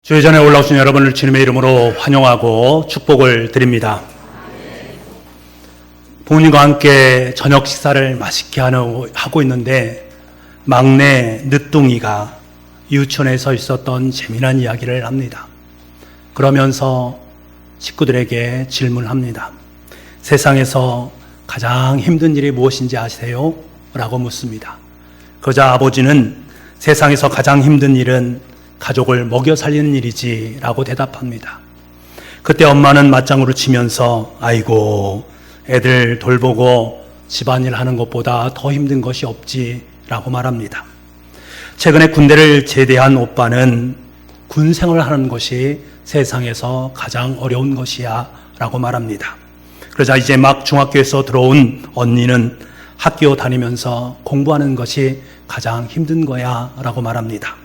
주의 전에 올라오신 여러분을 주님의 이름으로 환영하고 축복을 드립니다. 부모님과 함께 저녁 식사를 맛있게 하고 있는데 막내 늦둥이가 유치원에 서 있었던 재미난 이야기를 합니다. 그러면서 식구들에게 질문합니다. 세상에서 가장 힘든 일이 무엇인지 아세요? 라고 묻습니다. 그러자 아버지는 세상에서 가장 힘든 일은 가족을 먹여 살리는 일이지 라고 대답합니다. 그때 엄마는 맞장구를 치면서 아이고 애들 돌보고 집안일 하는 것보다 더 힘든 것이 없지 라고 말합니다. 최근에 군대를 제대한 오빠는 군 생활을 하는 것이 세상에서 가장 어려운 것이야 라고 말합니다. 그러자 이제 막 중학교에서 들어온 언니는 학교 다니면서 공부하는 것이 가장 힘든 거야 라고 말합니다.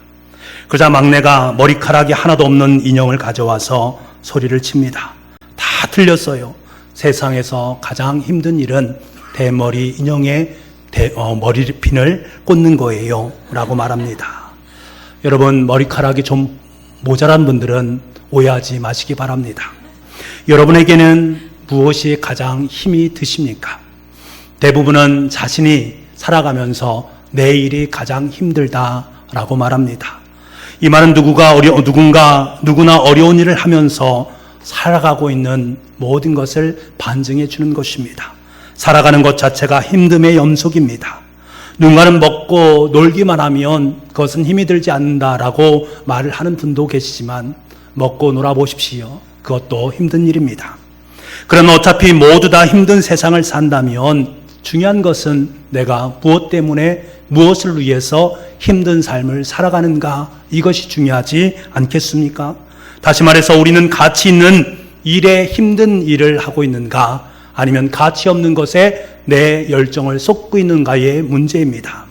그러자 막내가 머리카락이 하나도 없는 인형을 가져와서 소리를 칩니다. 다 틀렸어요. 세상에서 가장 힘든 일은 대머리 인형에 머리핀을 꽂는 거예요 라고 말합니다. 여러분, 머리카락이 좀 모자란 분들은 오해하지 마시기 바랍니다. 여러분에게는 무엇이 가장 힘이 드십니까? 대부분은 자신이 살아가면서 내일이 가장 힘들다라고 말합니다. 이 말은 누구나 어려운 일을 하면서 살아가고 있는 모든 것을 반증해 주는 것입니다. 살아가는 것 자체가 힘듦의 연속입니다. 누군가는 먹고 놀기만 하면 그것은 힘이 들지 않는다라고 말을 하는 분도 계시지만 먹고 놀아보십시오. 그것도 힘든 일입니다. 그러나 어차피 모두 다 힘든 세상을 산다면 중요한 것은 내가 무엇 때문에 무엇을 위해서 힘든 삶을 살아가는가, 이것이 중요하지 않겠습니까? 다시 말해서 우리는 가치 있는 일에 힘든 일을 하고 있는가, 아니면 가치 없는 것에 내 열정을 쏟고 있는가의 문제입니다.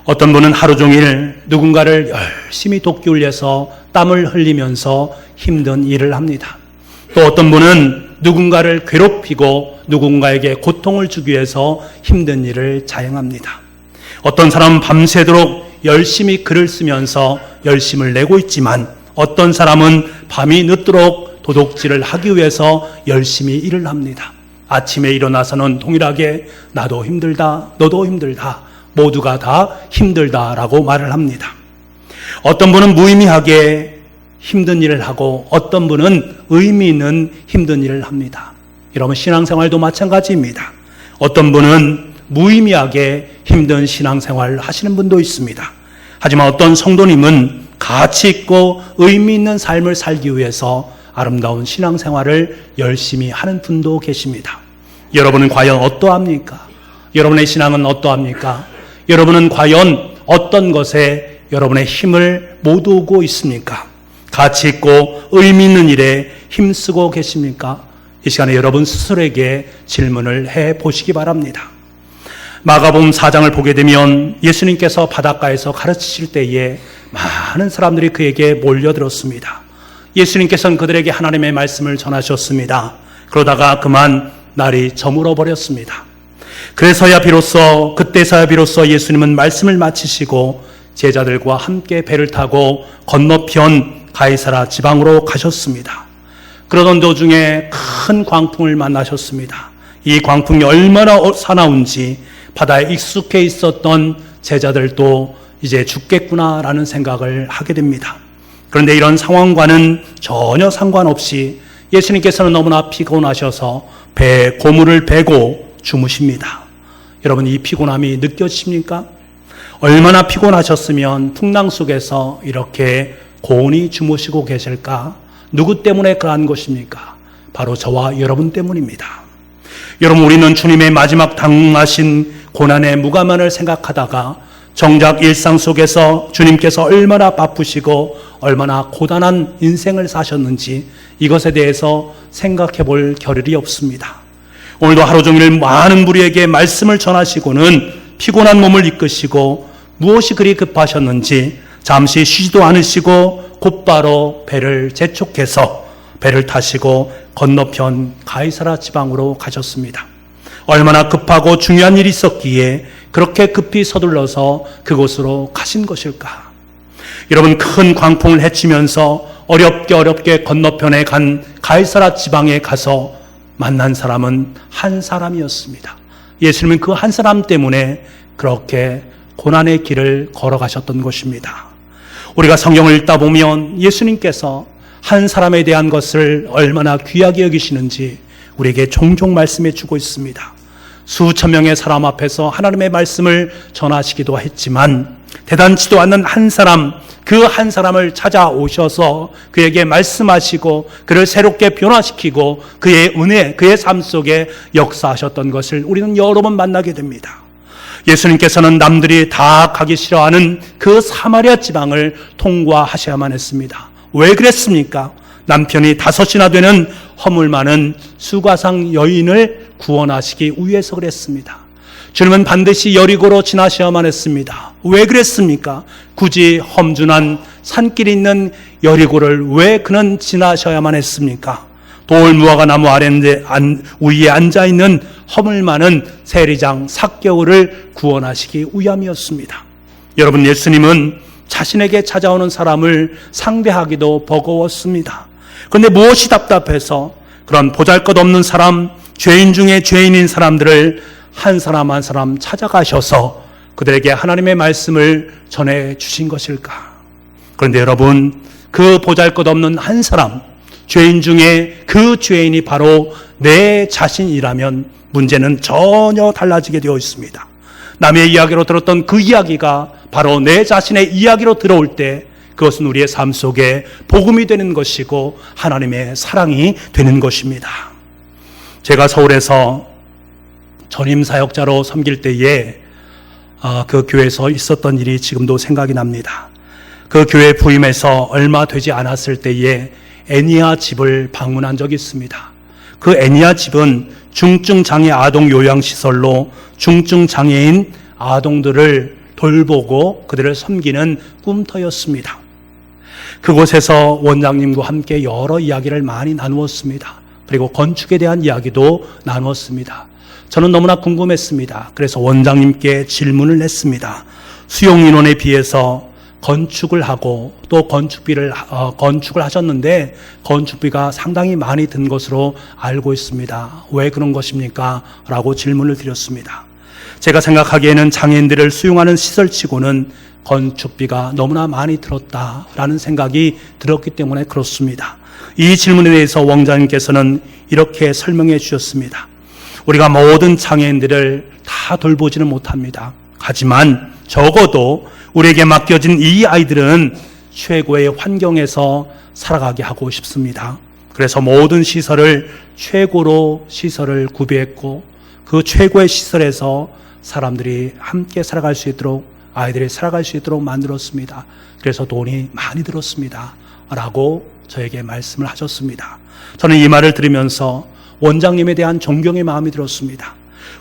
어떤 분은 하루 종일 누군가를 열심히 돕기 위해서 땀을 흘리면서 힘든 일을 합니다. 또 어떤 분은 누군가를 괴롭히고 누군가에게 고통을 주기 위해서 힘든 일을 자행합니다. 어떤 사람은 밤새도록 열심히 글을 쓰면서 열심을 내고 있지만 어떤 사람은 밤이 늦도록 도둑질을 하기 위해서 열심히 일을 합니다. 아침에 일어나서는 동일하게 나도 힘들다, 너도 힘들다, 모두가 다 힘들다라고 말을 합니다. 어떤 분은 무의미하게 힘든 일을 하고 어떤 분은 의미 있는 힘든 일을 합니다. 여러분, 신앙생활도 마찬가지입니다. 어떤 분은 무의미하게 힘든 신앙생활을 하시는 분도 있습니다. 하지만 어떤 성도님은 가치 있고 의미 있는 삶을 살기 위해서 아름다운 신앙생활을 열심히 하는 분도 계십니다. 여러분은 과연 어떠합니까? 여러분의 신앙은 어떠합니까? 여러분은 과연 어떤 것에 여러분의 힘을 모으고 있습니까? 가치 있고 의미 있는 일에 힘쓰고 계십니까? 이 시간에 여러분 스스로에게 질문을 해보시기 바랍니다. 마가복음 4장을 보게 되면 예수님께서 바닷가에서 가르치실 때에 많은 사람들이 그에게 몰려들었습니다. 예수님께서는 그들에게 하나님의 말씀을 전하셨습니다. 그러다가 그만 날이 저물어 버렸습니다. 그때서야 비로소 예수님은 말씀을 마치시고 제자들과 함께 배를 타고 건너편 가이사라 지방으로 가셨습니다. 그러던 도중에 큰 광풍을 만나셨습니다. 이 광풍이 얼마나 사나운지 바다에 익숙해 있었던 제자들도 이제 죽겠구나라는 생각을 하게 됩니다. 그런데 이런 상황과는 전혀 상관없이 예수님께서는 너무나 피곤하셔서 고물을 베고 주무십니다. 여러분, 이 피곤함이 느껴지십니까? 얼마나 피곤하셨으면 풍랑 속에서 이렇게 고온히 주무시고 계실까? 누구 때문에 그러한 것입니까? 바로 저와 여러분 때문입니다. 여러분, 우리는 주님의 마지막 당하신 고난의 무감한을 생각하다가 정작 일상 속에서 주님께서 얼마나 바쁘시고 얼마나 고단한 인생을 사셨는지 이것에 대해서 생각해 볼 겨를이 없습니다. 오늘도 하루 종일 많은 무리에게 말씀을 전하시고는 피곤한 몸을 이끄시고 무엇이 그리 급하셨는지 잠시 쉬지도 않으시고 곧바로 배를 재촉해서 배를 타시고 건너편 가이사라 지방으로 가셨습니다. 얼마나 급하고 중요한 일이 있었기에 그렇게 급히 서둘러서 그곳으로 가신 것일까? 여러분, 큰 광풍을 헤치면서 어렵게 건너편에 간 가이사라 지방에 가서 만난 사람은 한 사람이었습니다. 예수님은 그 한 사람 때문에 그렇게 고난의 길을 걸어가셨던 것입니다. 우리가 성경을 읽다 보면 예수님께서 한 사람에 대한 것을 얼마나 귀하게 여기시는지 우리에게 종종 말씀해 주고 있습니다. 수천 명의 사람 앞에서 하나님의 말씀을 전하시기도 했지만 대단치도 않는 한 사람, 그 한 사람을 찾아오셔서 그에게 말씀하시고 그를 새롭게 변화시키고 그의 은혜, 그의 삶 속에 역사하셨던 것을 우리는 여러 번 만나게 됩니다. 예수님께서는 남들이 다 가기 싫어하는 그 사마리아 지방을 통과하셔야만 했습니다. 왜 그랬습니까? 남편이 5이나 되는 허물 많은 수가상 여인을 구원하시기 위해서 그랬습니다. 주님은 반드시 여리고로 지나셔야만 했습니다. 왜 그랬습니까? 굳이 험준한 산길이 있는 여리고를 왜 그는 지나셔야만 했습니까? 돌무화과 나무 위에 앉아있는 허물 많은 세리장 삭개오를 구원하시기 위함이었습니다. 여러분, 예수님은 자신에게 찾아오는 사람을 상대하기도 버거웠습니다. 그런데 무엇이 답답해서 그런 보잘것없는 사람, 죄인 중에 죄인인 사람들을 한 사람 한 사람 찾아가셔서 그들에게 하나님의 말씀을 전해 주신 것일까? 그런데 여러분, 그 보잘것없는 한 사람, 죄인 중에 그 죄인이 바로 내 자신이라면 문제는 전혀 달라지게 되어 있습니다. 남의 이야기로 들었던 그 이야기가 바로 내 자신의 이야기로 들어올 때 그것은 우리의 삶 속에 복음이 되는 것이고 하나님의 사랑이 되는 것입니다. 제가 서울에서 전임사역자로 섬길 때에 그 교회에서 있었던 일이 지금도 생각이 납니다. 그 교회 부임해서 얼마 되지 않았을 때에 애니아 집을 방문한 적이 있습니다. 그 애니아 집은 중증장애 아동 요양시설로 중증장애인 아동들을 돌보고 그들을 섬기는 꿈터였습니다. 그곳에서 원장님과 함께 여러 이야기를 많이 나누었습니다. 그리고 건축에 대한 이야기도 나누었습니다. 저는 너무나 궁금했습니다. 그래서 원장님께 질문을 했습니다. 수용 인원에 비해서 건축을 하고 또 건축을 하셨는데 건축비가 상당히 많이 든 것으로 알고 있습니다. 왜 그런 것입니까? 라고 질문을 드렸습니다. 제가 생각하기에는 장애인들을 수용하는 시설치고는 건축비가 너무나 많이 들었다라는 생각이 들었기 때문에 그렇습니다. 이 질문에 대해서 원장님께서는 이렇게 설명해 주셨습니다. 우리가 모든 장애인들을 다 돌보지는 못합니다. 하지만 적어도 우리에게 맡겨진 이 아이들은 최고의 환경에서 살아가게 하고 싶습니다. 그래서 모든 시설을 최고로 시설을 구비했고 그 최고의 시설에서 사람들이 함께 살아갈 수 있도록 아이들이 살아갈 수 있도록 만들었습니다. 그래서 돈이 많이 들었습니다. 라고 저에게 말씀을 하셨습니다. 저는 이 말을 들으면서 원장님에 대한 존경의 마음이 들었습니다.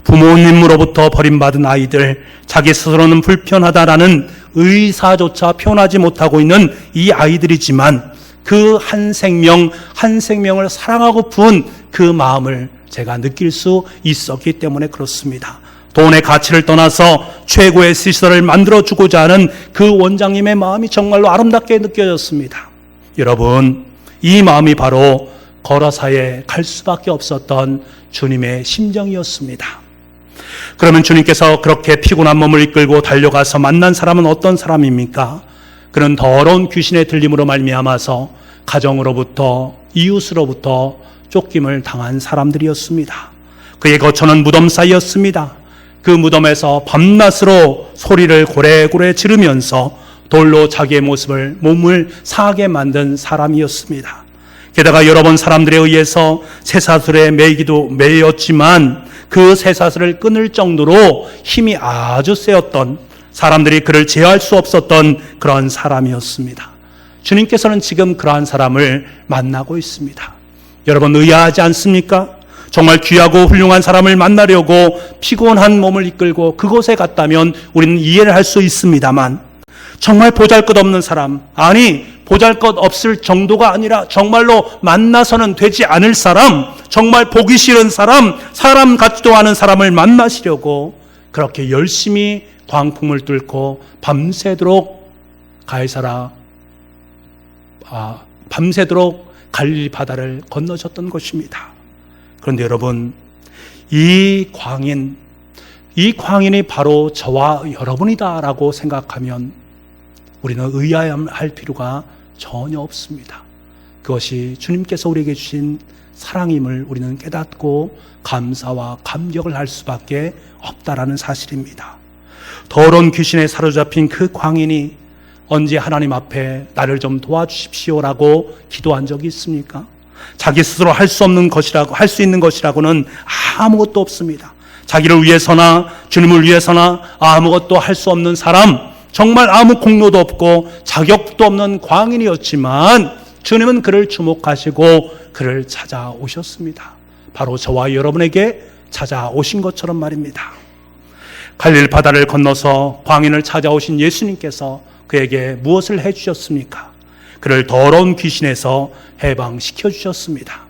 부모님으로부터 버림받은 아이들, 자기 스스로는 불편하다라는 의사조차 표현하지 못하고 있는 이 아이들이지만 그 한 생명을 사랑하고픈 그 마음을 제가 느낄 수 있었기 때문에 그렇습니다. 돈의 가치를 떠나서 최고의 시설을 만들어주고자 하는 그 원장님의 마음이 정말로 아름답게 느껴졌습니다. 여러분, 이 마음이 바로 거라사에 갈 수밖에 없었던 주님의 심정이었습니다. 그러면 주님께서 그렇게 피곤한 몸을 이끌고 달려가서 만난 사람은 어떤 사람입니까? 그는 더러운 귀신의 들림으로 말미암아서 가정으로부터 이웃으로부터 쫓김을 당한 사람들이었습니다. 그의 거처는 무덤 사이였습니다. 그 무덤에서 밤낮으로 소리를 고래고래 지르면서 돌로 자기의 몸을 상하게 만든 사람이었습니다. 게다가 여러 번 사람들에 의해서 쇠사슬에 매였지만 그 쇠사슬을 끊을 정도로 힘이 아주 세었던, 사람들이 그를 제어할 수 없었던 그런 사람이었습니다. 주님께서는 지금 그러한 사람을 만나고 있습니다. 여러분, 의아하지 않습니까? 정말 귀하고 훌륭한 사람을 만나려고 피곤한 몸을 이끌고 그곳에 갔다면 우리는 이해를 할 수 있습니다만, 정말 보잘것없는 사람, 아니 보잘것없을 정도가 아니라 정말로 만나서는 되지 않을 사람, 정말 보기 싫은 사람, 사람 같지도 않은 사람을 만나시려고 그렇게 열심히 광풍을 뚫고 밤새도록 가이사라 밤새도록 갈릴리 바다를 건너셨던 것입니다. 그런데 여러분, 이 광인이 바로 저와 여러분이다라고 생각하면 우리는 의아해할 필요가 전혀 없습니다. 그것이 주님께서 우리에게 주신 사랑임을 우리는 깨닫고 감사와 감격을 할 수밖에 없다라는 사실입니다. 더러운 귀신에 사로잡힌 그 광인이 언제 하나님 앞에 나를 좀 도와주십시오라고 기도한 적이 있습니까? 자기 스스로 할 수 있는 것이라고는 아무것도 없습니다. 자기를 위해서나 주님을 위해서나 아무것도 할 수 없는 사람, 정말 아무 공로도 없고 자격도 없는 광인이었지만 주님은 그를 주목하시고 그를 찾아오셨습니다. 바로 저와 여러분에게 찾아오신 것처럼 말입니다. 갈릴리 바다를 건너서 광인을 찾아오신 예수님께서 그에게 무엇을 해주셨습니까? 그를 더러운 귀신에서 해방시켜 주셨습니다.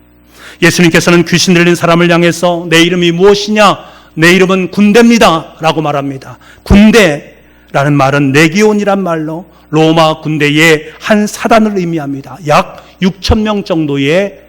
예수님께서는 귀신 들린 사람을 향해서 내 이름이 무엇이냐? 내 이름은 군대입니다 라고 말합니다. 군대라는 말은 레기온이란 말로 로마 군대의 한 사단을 의미합니다. 약 6,000명 정도의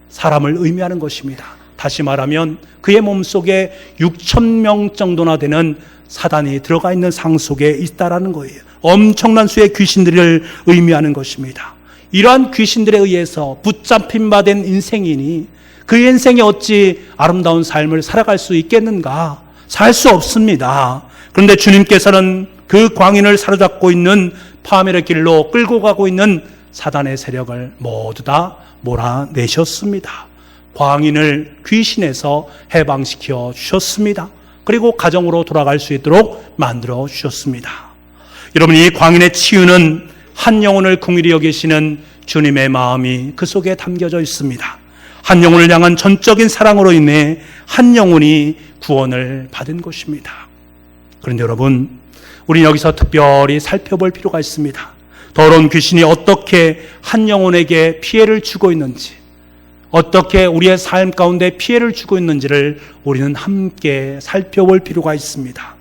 사람을 의미하는 것입니다. 다시 말하면 그의 몸속에 6,000명 정도나 되는 사단이 들어가 있는 상 속에 있다라는 거예요. 엄청난 수의 귀신들을 의미하는 것입니다. 이러한 귀신들에 의해서 붙잡힌 바 된 인생이니 그 인생이 어찌 아름다운 삶을 살아갈 수 있겠는가? 살 수 없습니다. 그런데 주님께서는 그 광인을 사로잡고 있는 파멸의 길로 끌고 가고 있는 사단의 세력을 모두 다 몰아내셨습니다. 광인을 귀신에서 해방시켜 주셨습니다. 그리고 가정으로 돌아갈 수 있도록 만들어 주셨습니다. 여러분, 이 광인의 치유는 한 영혼을 긍휼히 여기시는 주님의 마음이 그 속에 담겨져 있습니다. 한 영혼을 향한 전적인 사랑으로 인해 한 영혼이 구원을 받은 것입니다. 그런데 여러분, 우리는 여기서 특별히 살펴볼 필요가 있습니다. 더러운 귀신이 어떻게 한 영혼에게 피해를 주고 있는지, 어떻게 우리의 삶 가운데 피해를 주고 있는지를 우리는 함께 살펴볼 필요가 있습니다.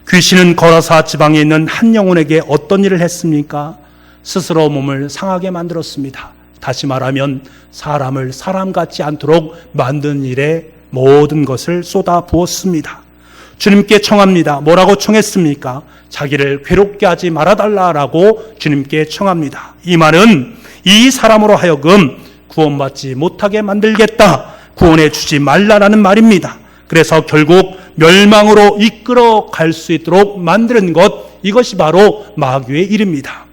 귀신은 거라사 지방에 있는 한 영혼에게 어떤 일을 했습니까? 스스로 몸을 상하게 만들었습니다. 다시 말하면 사람을 사람 같지 않도록 만든 일에 모든 것을 쏟아 부었습니다. 주님께 청합니다. 뭐라고 청했습니까? 자기를 괴롭게 하지 말아달라라고 주님께 청합니다. 이 말은 이 사람으로 하여금 구원받지 못하게 만들겠다, 구원해 주지 말라라는 말입니다. 그래서 결국 멸망으로 이끌어 갈 수 있도록 만드는 것, 이것이 바로 마귀의 일입니다.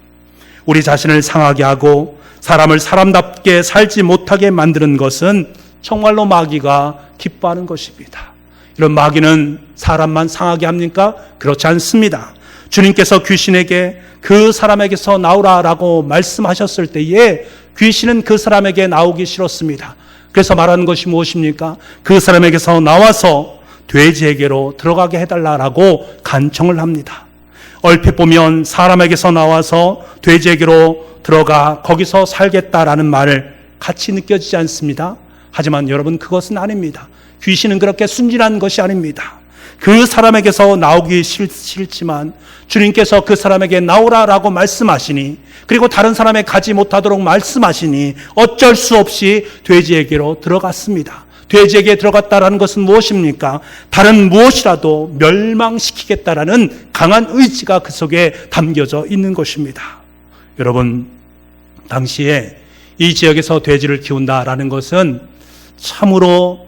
우리 자신을 상하게 하고 사람을 사람답게 살지 못하게 만드는 것은 정말로 마귀가 기뻐하는 것입니다. 이런 마귀는 사람만 상하게 합니까? 그렇지 않습니다. 주님께서 귀신에게 그 사람에게서 나오라라고 말씀하셨을 때에 귀신은 그 사람에게 나오기 싫었습니다. 그래서 말하는 것이 무엇입니까? 그 사람에게서 나와서 돼지에게로 들어가게 해달라라고 간청을 합니다. 얼핏 보면 사람에게서 나와서 돼지에게로 들어가 거기서 살겠다라는 말을 같이 느껴지지 않습니다. 하지만 여러분, 그것은 아닙니다. 귀신은 그렇게 순진한 것이 아닙니다. 그 사람에게서 나오기 싫지만 주님께서 그 사람에게 나오라라고 말씀하시니, 그리고 다른 사람에 가지 못하도록 말씀하시니 어쩔 수 없이 돼지에게로 들어갔습니다. 돼지에게 들어갔다라는 것은 무엇입니까? 다른 무엇이라도 멸망시키겠다라는 강한 의지가 그 속에 담겨져 있는 것입니다. 여러분, 당시에 이 지역에서 돼지를 키운다라는 것은 참으로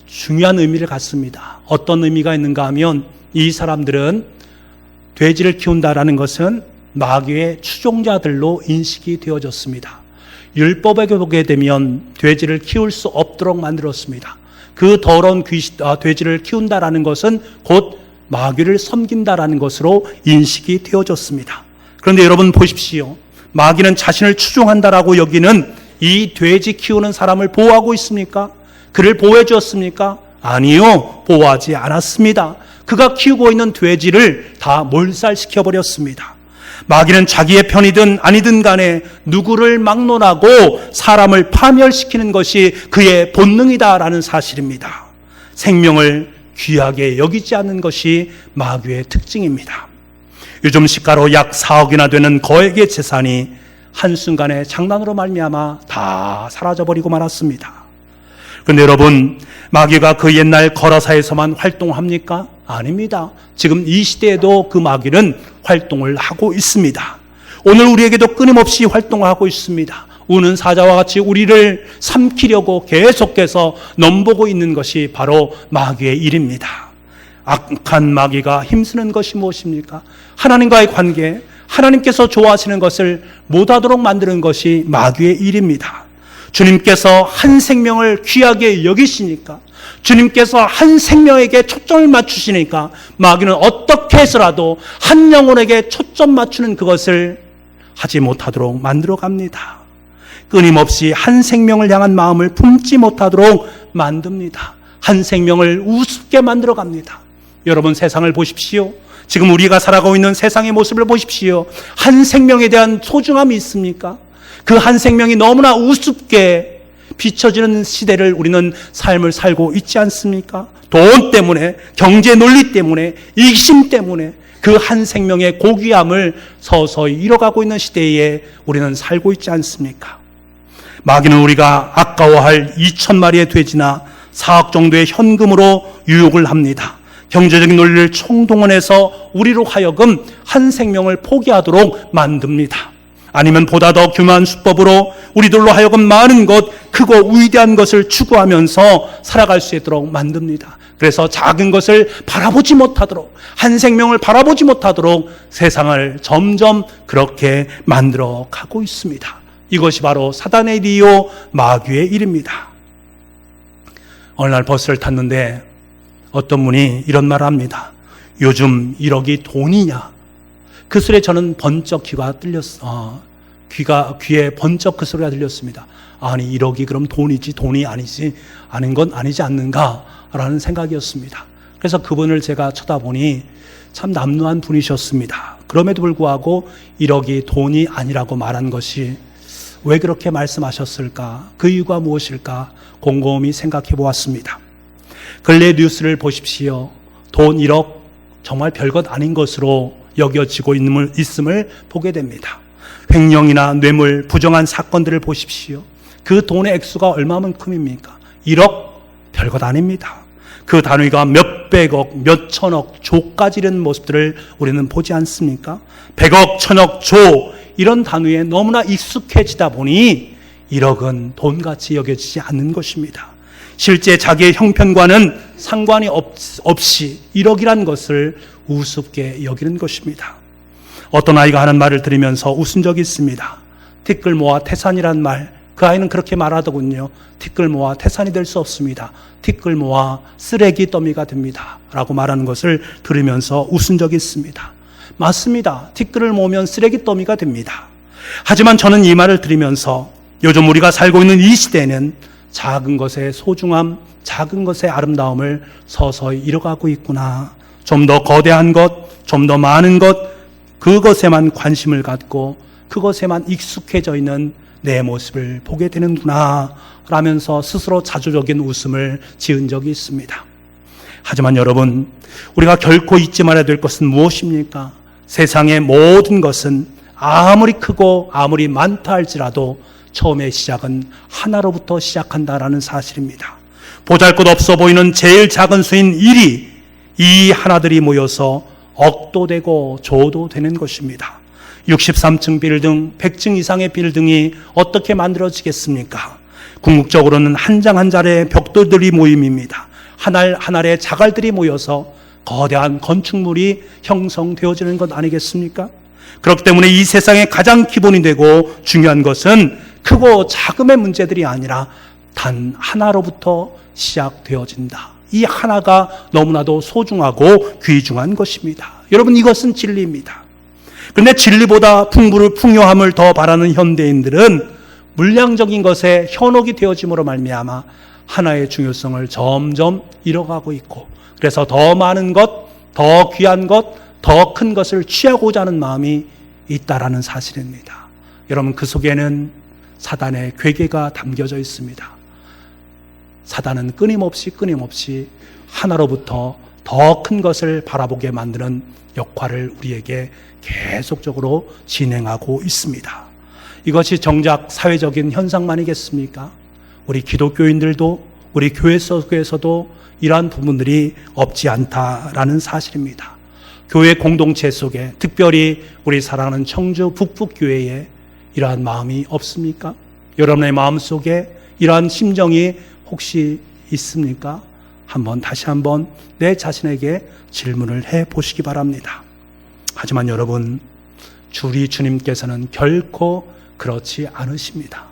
중요한 의미를 갖습니다. 어떤 의미가 있는가 하면 이 사람들은 돼지를 키운다라는 것은 마귀의 추종자들로 인식이 되어졌습니다. 율법에 보게 되면 돼지를 키울 수 없도록 만들었습니다. 그 더러운 돼지를 키운다라는 것은 곧 마귀를 섬긴다라는 것으로 인식이 되어졌습니다. 그런데 여러분 보십시오. 마귀는 자신을 추종한다라고 여기는 이 돼지 키우는 사람을 보호하고 있습니까? 그를 보호해 주었습니까? 아니요, 보호하지 않았습니다. 그가 키우고 있는 돼지를 다 몰살시켜버렸습니다. 마귀는 자기의 편이든 아니든 간에 누구를 막론하고 사람을 파멸시키는 것이 그의 본능이다라는 사실입니다. 생명을 귀하게 여기지 않는 것이 마귀의 특징입니다. 요즘 시가로 약 4억이나 되는 거액의 재산이 한순간에 장난으로 말미암아 다 사라져버리고 말았습니다. 그런데 여러분, 마귀가 그 옛날 거라사에서만 활동합니까? 아닙니다. 지금 이 시대에도 그 마귀는 활동을 하고 있습니다. 오늘 우리에게도 끊임없이 활동하고 있습니다. 우는 사자와 같이 우리를 삼키려고 계속해서 넘보고 있는 것이 바로 마귀의 일입니다. 악한 마귀가 힘쓰는 것이 무엇입니까? 하나님과의 관계, 하나님께서 좋아하시는 것을 못하도록 만드는 것이 마귀의 일입니다. 주님께서 한 생명을 귀하게 여기시니까, 주님께서 한 생명에게 초점을 맞추시니까 마귀는 어떻게 해서라도 한 영혼에게 초점 맞추는 그것을 하지 못하도록 만들어 갑니다. 끊임없이 한 생명을 향한 마음을 품지 못하도록 만듭니다. 한 생명을 우습게 만들어 갑니다. 여러분, 세상을 보십시오. 지금 우리가 살아가고 있는 세상의 모습을 보십시오. 한 생명에 대한 소중함이 있습니까? 그 한 생명이 너무나 우습게 비춰지는 시대를 우리는 삶을 살고 있지 않습니까? 돈 때문에, 경제 논리 때문에, 이기심 때문에 그 한 생명의 고귀함을 서서히 잃어가고 있는 시대에 우리는 살고 있지 않습니까? 마귀는 우리가 아까워할 2,000마리의 돼지나 4억 정도의 현금으로 유혹을 합니다. 경제적인 논리를 총동원해서 우리로 하여금 한 생명을 포기하도록 만듭니다. 아니면 보다 더 교묘한 수법으로 우리들로 하여금 많은 것, 크고 위대한 것을 추구하면서 살아갈 수 있도록 만듭니다. 그래서 작은 것을 바라보지 못하도록, 한 생명을 바라보지 못하도록 세상을 점점 그렇게 만들어 가고 있습니다. 이것이 바로 사단의 일이요 마귀의 일입니다. 어느 날 버스를 탔는데 어떤 분이 이런 말을 합니다. 요즘 1억이 돈이냐? 그 소리에 저는 번쩍 귀에 번쩍 그 소리가 들렸습니다. 아니, 1억이 그럼 돈이지, 돈이 아닌 건 아니지 않는가라는 생각이었습니다. 그래서 그분을 제가 쳐다보니 참 남루한 분이셨습니다. 그럼에도 불구하고 1억이 돈이 아니라고 말한 것이 왜 그렇게 말씀하셨을까? 그 이유가 무엇일까? 곰곰이 생각해 보았습니다. 근래 뉴스를 보십시오. 돈 1억 정말 별것 아닌 것으로 여겨지고 있음을 보게 됩니다. 횡령이나 뇌물, 부정한 사건들을 보십시오. 그 돈의 액수가 얼마만큼입니까? 1억 별것 아닙니다. 그 단위가 몇백억, 몇천억, 조까지 이런 모습들을 우리는 보지 않습니까? 100억, 1000억, 조 이런 단위에 너무나 익숙해지다 보니 1억은 돈같이 여겨지지 않는 것입니다. 실제 자기의 형편과는 상관이 없이 1억이라는 것을 우습게 여기는 것입니다. 어떤 아이가 하는 말을 들으면서 웃은 적이 있습니다. 티끌 모아 태산이란 말, 그 아이는 그렇게 말하더군요. 티끌 모아 태산이 될 수 없습니다. 티끌 모아 쓰레기 더미가 됩니다. 라고 말하는 것을 들으면서 웃은 적이 있습니다. 맞습니다. 티끌을 모으면 쓰레기 더미가 됩니다. 하지만 저는 이 말을 들으면서 요즘 우리가 살고 있는 이 시대는 작은 것의 소중함, 작은 것의 아름다움을 서서히 잃어가고 있구나. 좀 더 거대한 것, 좀 더 많은 것, 그것에만 관심을 갖고 그것에만 익숙해져 있는 내 모습을 보게 되는구나 라면서 스스로 자조적인 웃음을 지은 적이 있습니다. 하지만 여러분, 우리가 결코 잊지 말아야 될 것은 무엇입니까? 세상의 모든 것은 아무리 크고 아무리 많다 할지라도 처음의 시작은 하나로부터 시작한다라는 사실입니다. 보잘것없어 보이는 제일 작은 수인 1이 이 하나들이 모여서 억도 되고 조도 되는 것입니다. 63층 빌딩, 100층 이상의 빌딩이 어떻게 만들어지겠습니까? 궁극적으로는 한 장 한 장의 벽돌들이 모임입니다. 한 알 한 알의 자갈들이 모여서 거대한 건축물이 형성되어지는 것 아니겠습니까? 그렇기 때문에 이 세상의 가장 기본이 되고 중요한 것은 크고 작음의 문제들이 아니라 단 하나로부터 시작되어진다. 이 하나가 너무나도 소중하고 귀중한 것입니다. 여러분, 이것은 진리입니다. 그런데 진리보다 풍요함을 더 바라는 현대인들은 물량적인 것에 현혹이 되어짐으로 말미암아 하나의 중요성을 점점 잃어가고 있고, 그래서 더 많은 것, 더 귀한 것, 더 큰 것을 취하고자 하는 마음이 있다라는 사실입니다. 여러분, 그 속에는 사단의 괴계가 담겨져 있습니다. 사단은 끊임없이 하나로부터 더 큰 것을 바라보게 만드는 역할을 우리에게 계속적으로 진행하고 있습니다. 이것이 정작 사회적인 현상만이겠습니까? 우리 기독교인들도 우리 교회 속에서도 이러한 부분들이 없지 않다라는 사실입니다. 교회 공동체 속에 특별히 우리 사랑하는 청주 북북교회에 이러한 마음이 없습니까? 여러분의 마음속에 이러한 심정이 혹시 있습니까? 다시 한번 내 자신에게 질문을 해보시기 바랍니다. 하지만 여러분, 우리 주님께서는 결코 그렇지 않으십니다.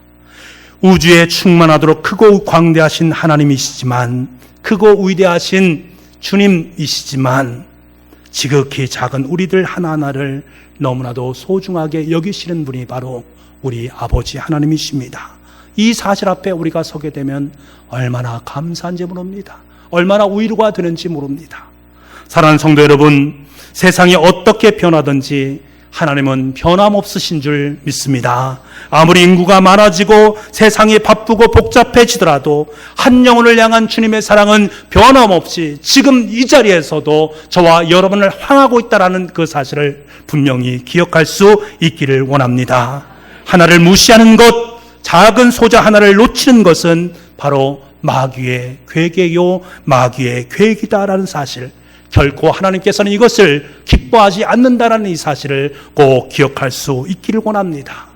우주에 충만하도록 크고 광대하신 하나님이시지만, 크고 위대하신 주님이시지만 지극히 작은 우리들 하나하나를 너무나도 소중하게 여기시는 분이 바로 우리 아버지 하나님이십니다. 이 사실 앞에 우리가 서게 되면 얼마나 감사한지 모릅니다. 얼마나 위로가 되는지 모릅니다. 사랑하는 성도 여러분, 세상이 어떻게 변하든지 하나님은 변함없으신 줄 믿습니다. 아무리 인구가 많아지고 세상이 바쁘고 복잡해지더라도 한 영혼을 향한 주님의 사랑은 변함없이 지금 이 자리에서도 저와 여러분을 향하고 있다는 그 사실을 분명히 기억할 수 있기를 원합니다. 하나를 무시하는 것, 작은 소자 하나를 놓치는 것은 바로 마귀의 괴계요, 마귀의 계획이다라는 사실, 결코 하나님께서는 이것을 기뻐하지 않는다라는 이 사실을 꼭 기억할 수 있기를 원합니다.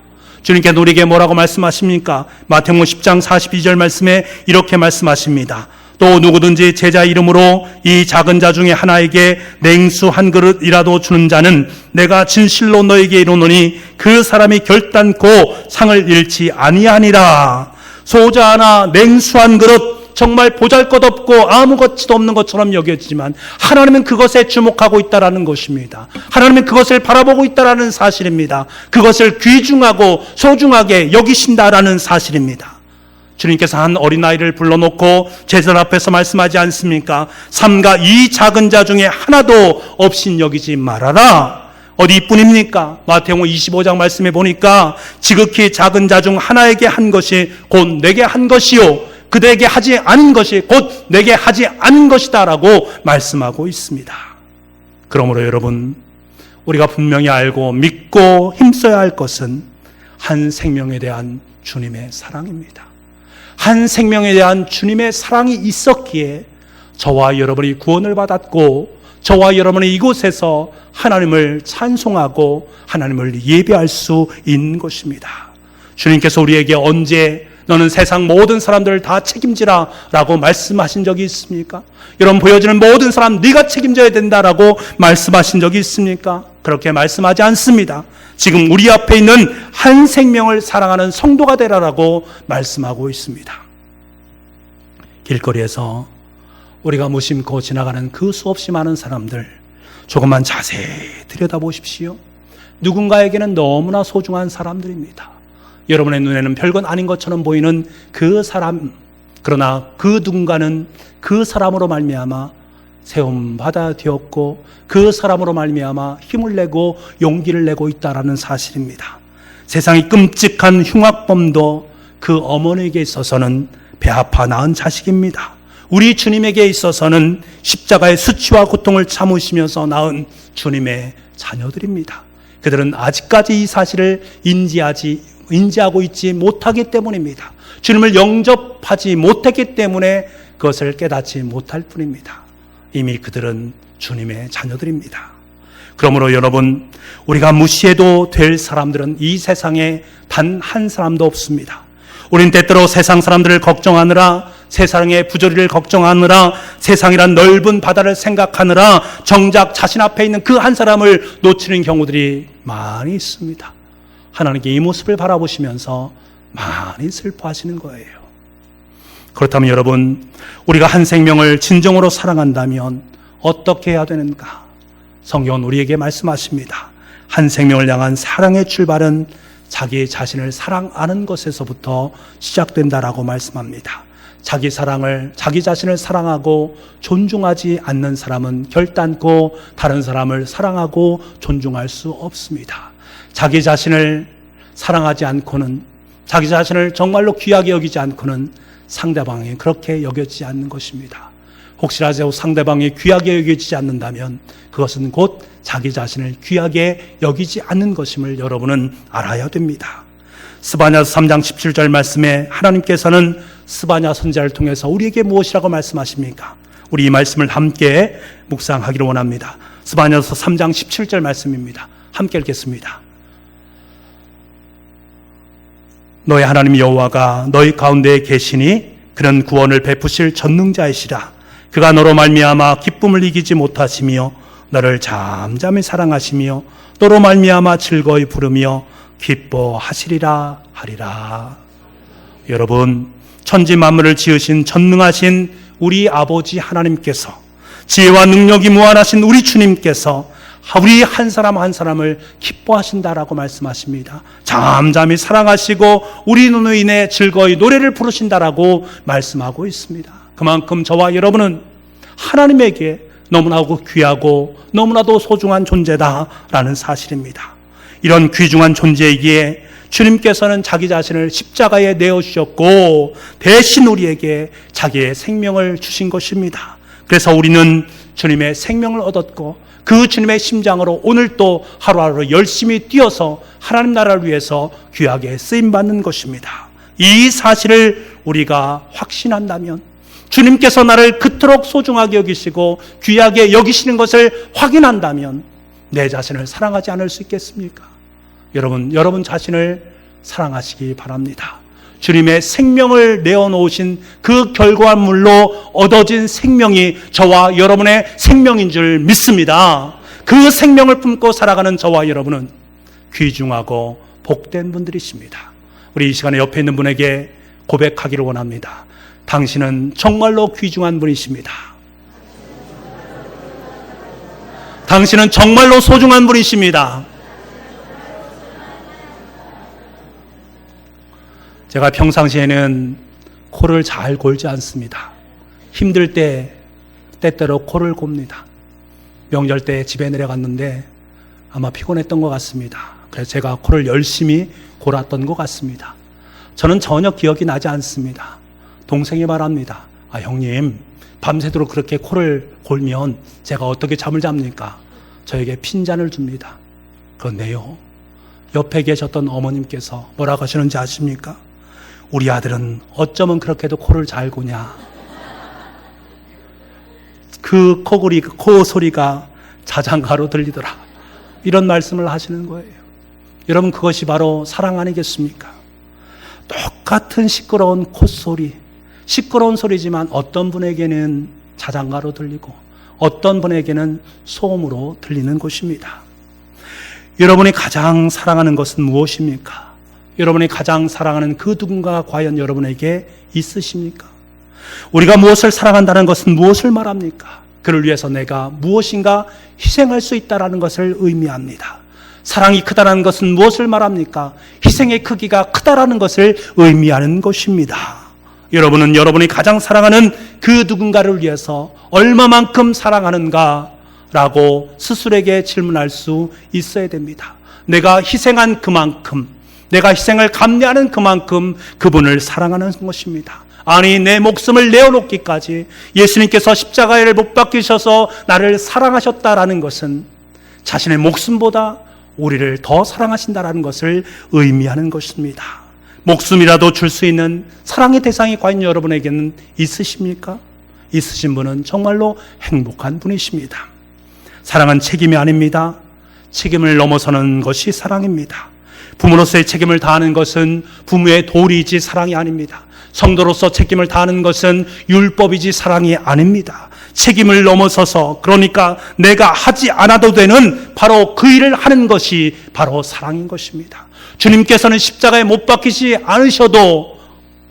주님께서 우리에게 뭐라고 말씀하십니까? 마태복음 10장 42절 말씀에 이렇게 말씀하십니다. 또 누구든지 제자 이름으로 이 작은 자 중에 하나에게 냉수 한 그릇이라도 주는 자는 내가 진실로 너에게 이르노니 그 사람이 결단코 상을 잃지 아니하니라. 소자 하나, 냉수 한 그릇, 정말 보잘것없고 아무것도 없는 것처럼 여겨지지만 하나님은 그것에 주목하고 있다는 것입니다. 하나님은 그것을 바라보고 있다는 사실입니다. 그것을 귀중하고 소중하게 여기신다라는 사실입니다. 주님께서 한 어린아이를 불러놓고 제자들 앞에서 말씀하지 않습니까? 삼가 이 작은 자 중에 하나도 없인 여기지 말아라. 어디뿐입니까? 마태복음 25장 말씀에 보니까 지극히 작은 자 중 하나에게 한 것이 곧 내게 한 것이요 그대에게 하지 않은 것이 곧 내게 하지 않은 것이다 라고 말씀하고 있습니다. 그러므로 여러분, 우리가 분명히 알고 믿고 힘써야 할 것은 한 생명에 대한 주님의 사랑입니다. 한 생명에 대한 주님의 사랑이 있었기에 저와 여러분이 구원을 받았고 저와 여러분이 이곳에서 하나님을 찬송하고 하나님을 예배할 수 있는 것입니다. 주님께서 우리에게 언제 너는 세상 모든 사람들을 다 책임지라 라고 말씀하신 적이 있습니까? 여러분, 보여지는 모든 사람 네가 책임져야 된다라고 말씀하신 적이 있습니까? 그렇게 말씀하지 않습니다. 지금 우리 앞에 있는 한 생명을 사랑하는 성도가 되라라고 말씀하고 있습니다. 길거리에서 우리가 무심코 지나가는 그 수없이 많은 사람들, 조금만 자세히 들여다보십시오. 누군가에게는 너무나 소중한 사람들입니다. 여러분의 눈에는 별건 아닌 것처럼 보이는 그 사람, 그러나 그 누군가는 그 사람으로 말미암아 세움받아 되었고 그 사람으로 말미암아 힘을 내고 용기를 내고 있다라는 사실입니다. 세상이 끔찍한 흉악범도 그 어머니에게 있어서는 배 아파 낳은 자식입니다. 우리 주님에게 있어서는 십자가의 수치와 고통을 참으시면서 낳은 주님의 자녀들입니다. 그들은 아직까지 이 사실을 인지하고 있지 못하기 때문입니다. 주님을 영접하지 못했기 때문에 그것을 깨닫지 못할 뿐입니다. 이미 그들은 주님의 자녀들입니다. 그러므로 여러분, 우리가 무시해도 될 사람들은 이 세상에 단 한 사람도 없습니다. 우린 때때로 세상 사람들을 걱정하느라, 세상의 부조리를 걱정하느라, 세상이란 넓은 바다를 생각하느라 정작 자신 앞에 있는 그 한 사람을 놓치는 경우들이 많이 있습니다. 하나님께 이 모습을 바라보시면서 많이 슬퍼하시는 거예요. 그렇다면 여러분, 우리가 한 생명을 진정으로 사랑한다면 어떻게 해야 되는가? 성경은 우리에게 말씀하십니다. 한 생명을 향한 사랑의 출발은 자기 자신을 사랑하는 것에서부터 시작된다라고 말씀합니다. 자기 자신을 사랑하고 존중하지 않는 사람은 결단코 다른 사람을 사랑하고 존중할 수 없습니다. 자기 자신을 사랑하지 않고는, 자기 자신을 정말로 귀하게 여기지 않고는 상대방이 그렇게 여겨지지 않는 것입니다. 혹시라도 상대방이 귀하게 여겨지지 않는다면 그것은 곧 자기 자신을 귀하게 여기지 않는 것임을 여러분은 알아야 됩니다. 스바냐서 3장 17절 말씀에 하나님께서는 스바냐 선지자를 통해서 우리에게 무엇이라고 말씀하십니까? 우리 이 말씀을 함께 묵상하기를 원합니다. 스바냐서 3장 17절 말씀입니다. 함께 읽겠습니다. 너희 하나님 여호와가 너희 가운데에 계시니 그는 구원을 베푸실 전능자이시라. 그가 너로 말미암아 기쁨을 이기지 못하시며 너를 잠잠히 사랑하시며 너로 말미암아 즐거이 부르며 기뻐하시리라 하리라. 여러분, 천지 만물을 지으신 전능하신 우리 아버지 하나님께서, 지혜와 능력이 무한하신 우리 주님께서 우리 한 사람 한 사람을 기뻐하신다라고 말씀하십니다. 잠잠히 사랑하시고 우리 눈으로 인해 즐거이 노래를 부르신다라고 말씀하고 있습니다. 그만큼 저와 여러분은 하나님에게 너무나도 귀하고 너무나도 소중한 존재다라는 사실입니다. 이런 귀중한 존재이기에 주님께서는 자기 자신을 십자가에 내어주셨고 대신 우리에게 자기의 생명을 주신 것입니다. 그래서 우리는 주님의 생명을 얻었고 그 주님의 심장으로 오늘 또 하루하루 열심히 뛰어서 하나님 나라를 위해서 귀하게 쓰임받는 것입니다. 이 사실을 우리가 확신한다면, 주님께서 나를 그토록 소중하게 여기시고 귀하게 여기시는 것을 확인한다면 내 자신을 사랑하지 않을 수 있겠습니까? 여러분 자신을 사랑하시기 바랍니다. 주님의 생명을 내어놓으신 그 결과물로 얻어진 생명이 저와 여러분의 생명인 줄 믿습니다. 그 생명을 품고 살아가는 저와 여러분은 귀중하고 복된 분들이십니다. 우리 이 시간에 옆에 있는 분에게 고백하기를 원합니다. 당신은 정말로 귀중한 분이십니다. 당신은 정말로 소중한 분이십니다. 제가 평상시에는 코를 잘 골지 않습니다. 힘들 때 때때로 코를 곱니다. 명절 때 집에 내려갔는데 아마 피곤했던 것 같습니다. 그래서 제가 코를 열심히 골았던 것 같습니다. 저는 전혀 기억이 나지 않습니다. 동생이 말합니다. 형님, 밤새도록 그렇게 코를 골면 제가 어떻게 잠을 잡니까? 저에게 핀잔을 줍니다. 그런데요, 옆에 계셨던 어머님께서 뭐라고 하시는지 아십니까? 우리 아들은 어쩌면 그렇게도 코를 잘 고냐. 그 코 소리가 자장가로 들리더라. 이런 말씀을 하시는 거예요. 여러분, 그것이 바로 사랑 아니겠습니까? 똑같은 시끄러운 콧소리, 시끄러운 소리지만 어떤 분에게는 자장가로 들리고 어떤 분에게는 소음으로 들리는 것입니다. 여러분이 가장 사랑하는 것은 무엇입니까? 여러분이 가장 사랑하는 그 누군가가 과연 여러분에게 있으십니까? 우리가 무엇을 사랑한다는 것은 무엇을 말합니까? 그를 위해서 내가 무엇인가 희생할 수 있다는 것을 의미합니다. 사랑이 크다는 것은 무엇을 말합니까? 희생의 크기가 크다라는 것을 의미하는 것입니다. 여러분은 여러분이 가장 사랑하는 그 누군가를 위해서 얼마만큼 사랑하는가라고 스스로에게 질문할 수 있어야 됩니다. 내가 희생한 그만큼, 내가 희생을 감내하는 그만큼 그분을 사랑하는 것입니다. 아니, 내 목숨을 내어놓기까지 예수님께서 십자가에 못 박히셔서 나를 사랑하셨다라는 것은 자신의 목숨보다 우리를 더 사랑하신다라는 것을 의미하는 것입니다. 목숨이라도 줄 수 있는 사랑의 대상이 과연 여러분에게는 있으십니까? 있으신 분은 정말로 행복한 분이십니다. 사랑은 책임이 아닙니다. 책임을 넘어서는 것이 사랑입니다. 부모로서의 책임을 다하는 것은 부모의 도리이지 사랑이 아닙니다. 성도로서 책임을 다하는 것은 율법이지 사랑이 아닙니다. 책임을 넘어서서, 그러니까 내가 하지 않아도 되는 바로 그 일을 하는 것이 바로 사랑인 것입니다. 주님께서는 십자가에 못 박히지 않으셔도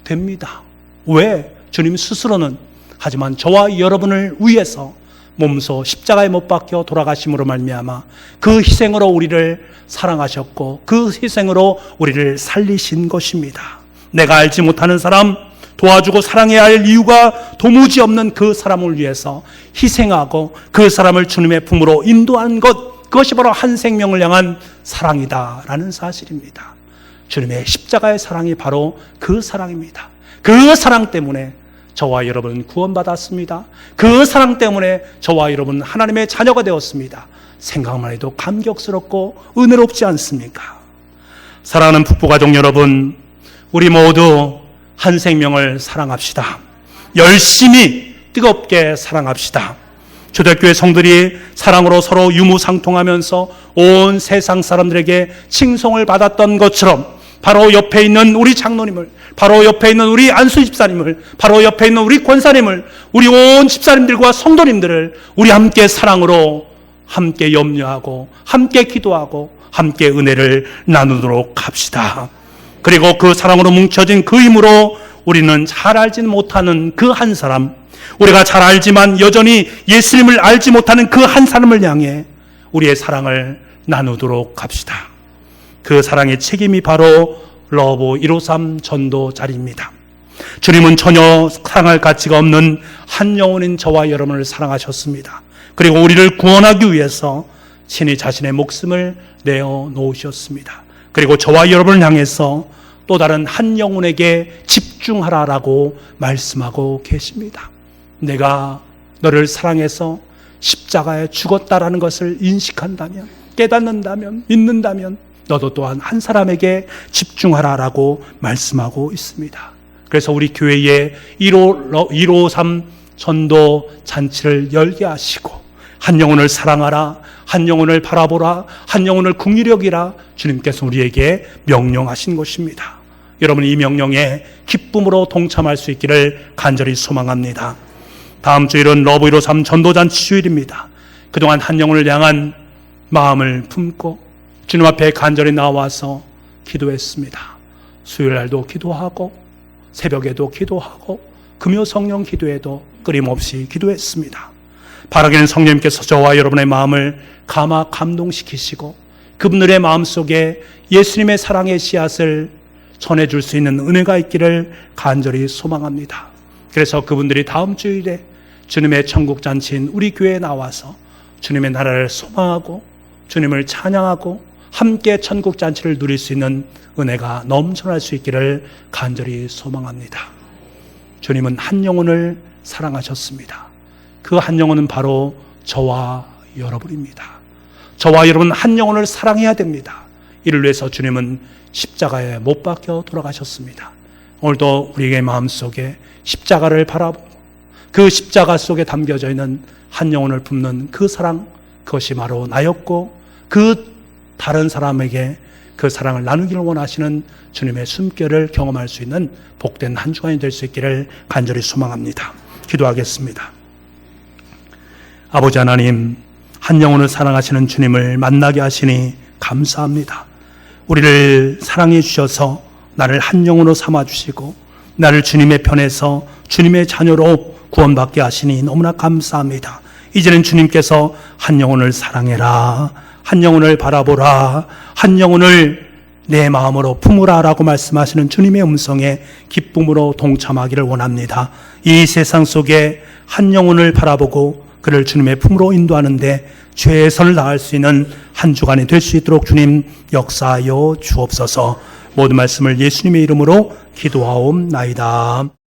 됩니다. 왜? 주님 스스로는, 하지만 저와 여러분을 위해서 몸소 십자가에 못 박혀 돌아가심으로 말미암아 그 희생으로 우리를 사랑하셨고 그 희생으로 우리를 살리신 것입니다. 내가 알지 못하는 사람, 도와주고 사랑해야 할 이유가 도무지 없는 그 사람을 위해서 희생하고 그 사람을 주님의 품으로 인도한 것, 그것이 바로 한 생명을 향한 사랑이다라는 사실입니다. 주님의 십자가의 사랑이 바로 그 사랑입니다. 그 사랑 때문에 저와 여러분은 구원받았습니다. 그 사랑 때문에 저와 여러분은 하나님의 자녀가 되었습니다. 생각만 해도 감격스럽고 은혜롭지 않습니까? 사랑하는 북부가족 여러분, 우리 모두 한 생명을 사랑합시다. 열심히 뜨겁게 사랑합시다. 초대교회 성들이 사랑으로 서로 유무상통하면서 온 세상 사람들에게 칭송을 받았던 것처럼 바로 옆에 있는 우리 장로님을, 바로 옆에 있는 우리 안수 집사님을, 바로 옆에 있는 우리 권사님을, 우리 온 집사님들과 성도님들을 우리 함께 사랑으로 함께 염려하고 함께 기도하고 함께 은혜를 나누도록 합시다. 그리고 그 사랑으로 뭉쳐진 그 힘으로 우리는 잘 알지는 못하는 그 한 사람, 우리가 잘 알지만 여전히 예수님을 알지 못하는 그 한 사람을 향해 우리의 사랑을 나누도록 합시다. 그 사랑의 책임이 바로 러브 153 전도 자리입니다. 주님은 전혀 사랑할 가치가 없는 한 영혼인 저와 여러분을 사랑하셨습니다. 그리고 우리를 구원하기 위해서 친히 자신의 목숨을 내어놓으셨습니다. 그리고 저와 여러분을 향해서 또 다른 한 영혼에게 집중하라라고 말씀하고 계십니다. 내가 너를 사랑해서 십자가에 죽었다라는 것을 인식한다면, 깨닫는다면, 믿는다면 너도 또한 한 사람에게 집중하라라고 말씀하고 있습니다. 그래서 우리 교회에 153 전도 잔치를 열게 하시고 한 영혼을 사랑하라, 한 영혼을 바라보라, 한 영혼을 긍휼히 여기라 주님께서 우리에게 명령하신 것입니다. 여러분, 이 명령에 기쁨으로 동참할 수 있기를 간절히 소망합니다. 다음 주일은 러브 153 전도잔치 주일입니다. 그동안 한 영혼을 향한 마음을 품고 주님 앞에 간절히 나와서 기도했습니다. 수요일날도 기도하고 새벽에도 기도하고 금요 성령 기도에도 끊임없이 기도했습니다. 바라기는 성령님께서 저와 여러분의 마음을 감동시키시고 그분들의 마음속에 예수님의 사랑의 씨앗을 전해줄 수 있는 은혜가 있기를 간절히 소망합니다. 그래서 그분들이 다음 주일에 주님의 천국잔치인 우리 교회에 나와서 주님의 나라를 소망하고 주님을 찬양하고 함께 천국잔치를 누릴 수 있는 은혜가 넘쳐날 수 있기를 간절히 소망합니다. 주님은 한 영혼을 사랑하셨습니다. 그 한 영혼은 바로 저와 여러분입니다. 저와 여러분 한 영혼을 사랑해야 됩니다. 이를 위해서 주님은 십자가에 못 박혀 돌아가셨습니다. 오늘도 우리의 마음속에 십자가를 바라보고 그 십자가 속에 담겨져 있는 한 영혼을 품는 그 사랑, 그것이 바로 나였고 그 다른 사람에게 그 사랑을 나누기를 원하시는 주님의 숨결을 경험할 수 있는 복된 한 주간이 될 수 있기를 간절히 소망합니다. 기도하겠습니다. 아버지 하나님, 한 영혼을 사랑하시는 주님을 만나게 하시니 감사합니다. 우리를 사랑해 주셔서 나를 한 영혼으로 삼아주시고 나를 주님의 편에서 주님의 자녀로 구원받게 하시니 너무나 감사합니다. 이제는 주님께서 한 영혼을 사랑해라, 한 영혼을 바라보라, 한 영혼을 내 마음으로 품으라 라고 말씀하시는 주님의 음성에 기쁨으로 동참하기를 원합니다. 이 세상 속에 한 영혼을 바라보고 그를 주님의 품으로 인도하는데 최선을 다할 수 있는 한 주간이 될 수 있도록 주님 역사하여 주옵소서. 모든 말씀을 예수님의 이름으로 기도하옵나이다.